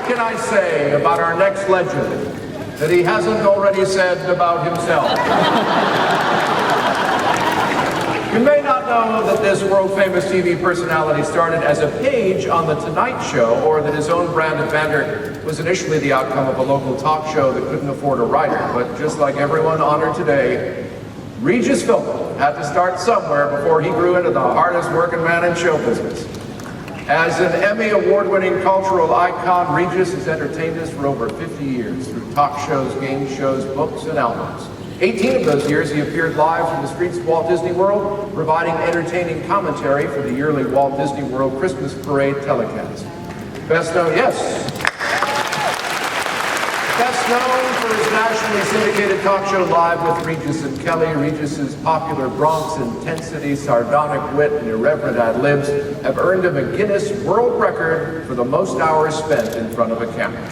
can I say about our next legend that he hasn't already said about himself? You may not know that this world-famous TV personality started as a page on The Tonight Show, or that his own brand of banter was initially the outcome of a local talk show that couldn't afford a writer. But just like everyone honored today, Regis Philbin had to start somewhere before he grew into the hardest working man in show business. As an Emmy award-winning cultural icon, Regis has entertained us for over 50 years through talk shows, game shows, books, and albums. 18 of those years he appeared live from the streets of Walt Disney World, providing entertaining commentary for the yearly Walt Disney World Christmas Parade telecast. Best known for his nationally syndicated talk show Live with Regis and Kelly. Regis's popular Bronx intensity, sardonic wit, and irreverent ad-libs have earned him a Guinness World Record for the most hours spent in front of a camera.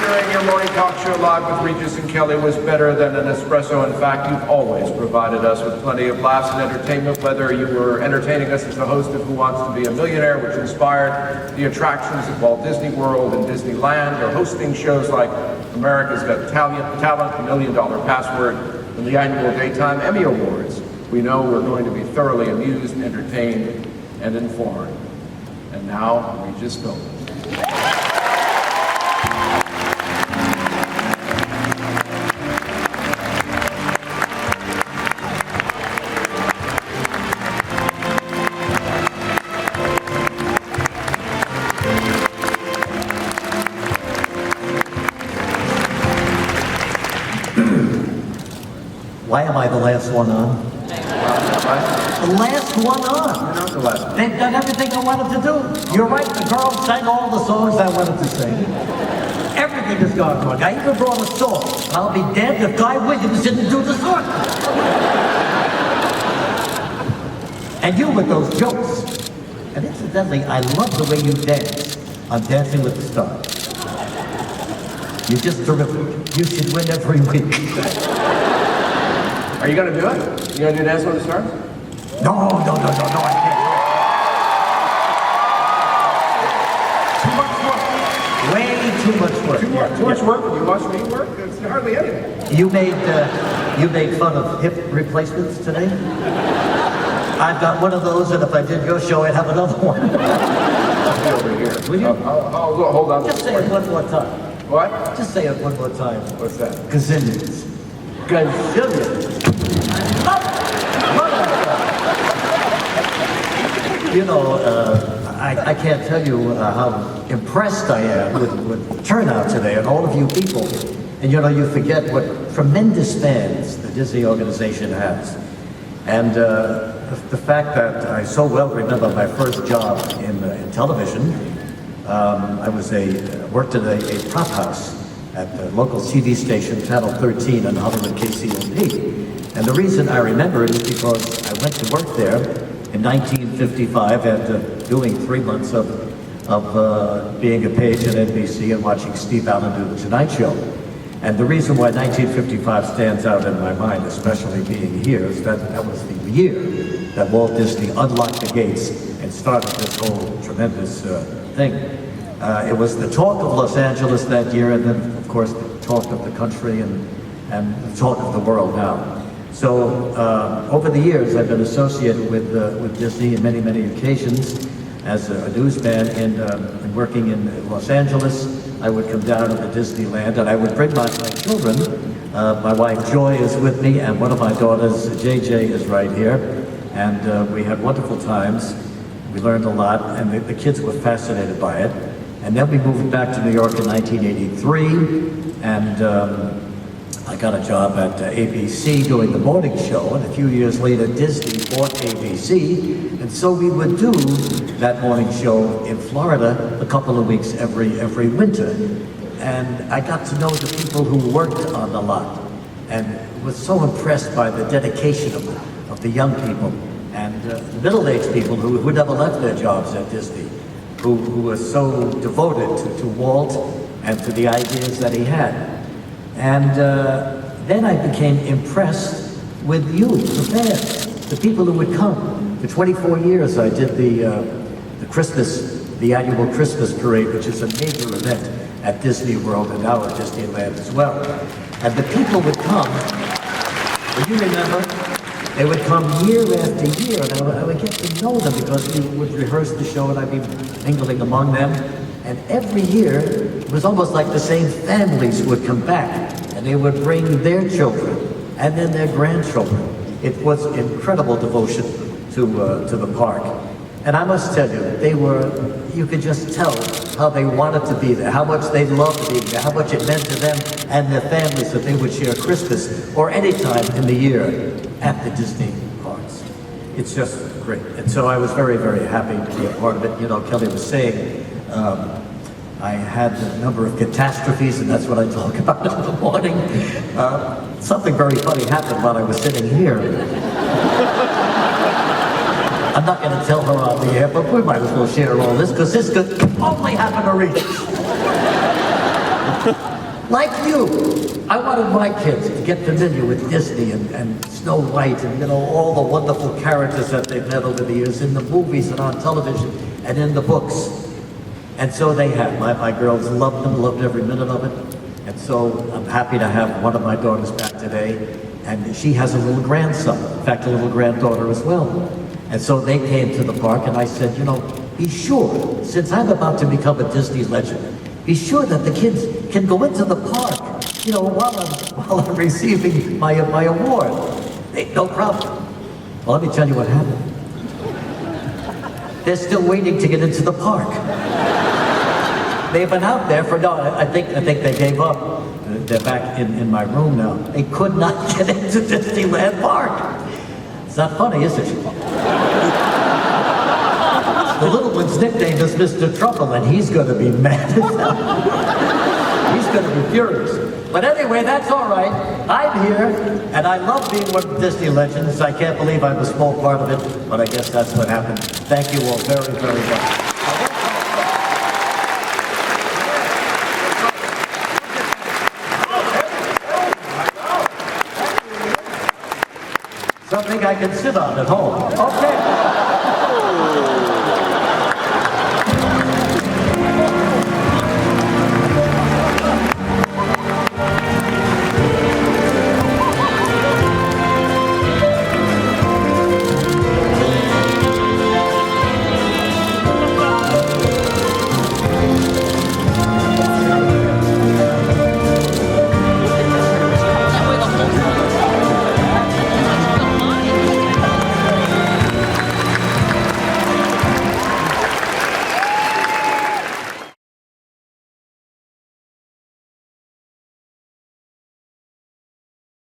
During your morning talk show Live with Regis and Kelly was better than an espresso. In fact, you've always provided us with plenty of laughs and entertainment, whether you were entertaining us as the host of Who Wants to Be a Millionaire, which inspired the attractions at Walt Disney World and Disneyland, or hosting shows like America's Got Talent, The $1 Million Password, and the annual Daytime Emmy Awards. We know we're going to be thoroughly amused, entertained, and informed. And now, Regis Philbin. Why am I the last one on? The last one on. You're not the last one. They've done everything I wanted to do. You're right, the girls sang all the songs I wanted to sing. Everything has gone wrong. I even brought a song. I'll be dead if Guy Williams didn't do the song. And you with those jokes. And incidentally, I love the way you dance on Dancing with the Stars. You're just terrific. You should win every week. Are you going to do it? You going to do Dance with the Stars? No, I can't. Too much work. Way too much work. Too much work? You watch me work? It's hardly anything. You made fun of hip replacements today? I've got one of those, and if I did your show, I'd have another one. I'll be over here. Will you? I'll hold on. Just say it one more time. What? Just say it one more time. What's that? Gazillions. Gazillions. You know, I can't tell you how impressed I am with the turnout today and all of you people. And you know, you forget what tremendous fans the Disney organization has. And the fact that I so well remember my first job in television. I worked at a prop house at the local TV station, Channel 13 in Hollywood, KCMP. And the reason I remember it is because I went to work there in 1955 after doing 3 months of being a page at NBC and watching Steve Allen do The Tonight Show. And the reason why 1955 stands out in my mind, especially being here, is that that was the year that Walt Disney unlocked the gates and started this whole tremendous thing. It was the talk of Los Angeles that year, and then, of course, the talk of the country and the talk of the world now. So, over the years, I've been associated with Disney on many, many occasions as a newsman and working in Los Angeles. I would come down to the Disneyland, and I would bring my children. My wife Joy is with me, and one of my daughters, JJ, is right here. And we had wonderful times. We learned a lot, and the kids were fascinated by it. And then we moved back to New York in 1983, and I got a job at ABC doing the morning show, and a few years later Disney bought ABC, and so we would do that morning show in Florida a couple of weeks every winter. And I got to know the people who worked on the lot, and was so impressed by the dedication of the young people, and the middle-aged people who never left their jobs at Disney. Who was so devoted to Walt and to the ideas that he had. And then I became impressed with you, the fans, the people who would come. For 24 years I did the Christmas the annual Christmas parade, which is a major event at Disney World and now at Disneyland as well. And the people would come, do you remember? They would come year after year, and I would get to know them because we would rehearse the show and I'd be mingling among them. And every year, it was almost like the same families would come back, and they would bring their children and then their grandchildren. It was incredible devotion to the park. And I must tell you, you could just tell how they wanted to be there, how much they loved being there, how much it meant to them and their families that they would share Christmas or any time in the year at the Disney parks. It's just great. And so I was very, very happy to be a part of it. You know, Kelly was saying, I had a number of catastrophes, and that's what I talk about in the morning. Something very funny happened while I was sitting here. I'm not going to tell her on the air, but we might as well share all this, because this could only happen to Regis. Like you, I wanted my kids to get familiar with Disney and Snow White and, you know, all the wonderful characters that they've met over the years in the movies and on television and in the books. And so they have. My girls loved them, loved every minute of it. And so I'm happy to have one of my daughters back today. And she has a little grandson, in fact, a little granddaughter as well. And so they came to the park, and I said, you know, be sure, since I'm about to become a Disney legend, be sure that the kids can go into the park, you know, while I'm receiving my award. No problem. Well, let me tell you what happened. They're still waiting to get into the park. They've been out there for, no, I think they gave up. They're back in my room now. They could not get into Disneyland Park. It's not funny, is it? The little one's nickname is Mr. Trouble, and he's going to be mad. He's going to be furious. But anyway, that's all right. I'm here, and I love being one of the Disney legends. I can't believe I'm a small part of it, but I guess that's what happened. Thank you all very, very much. Something I can sit on at home. Okay.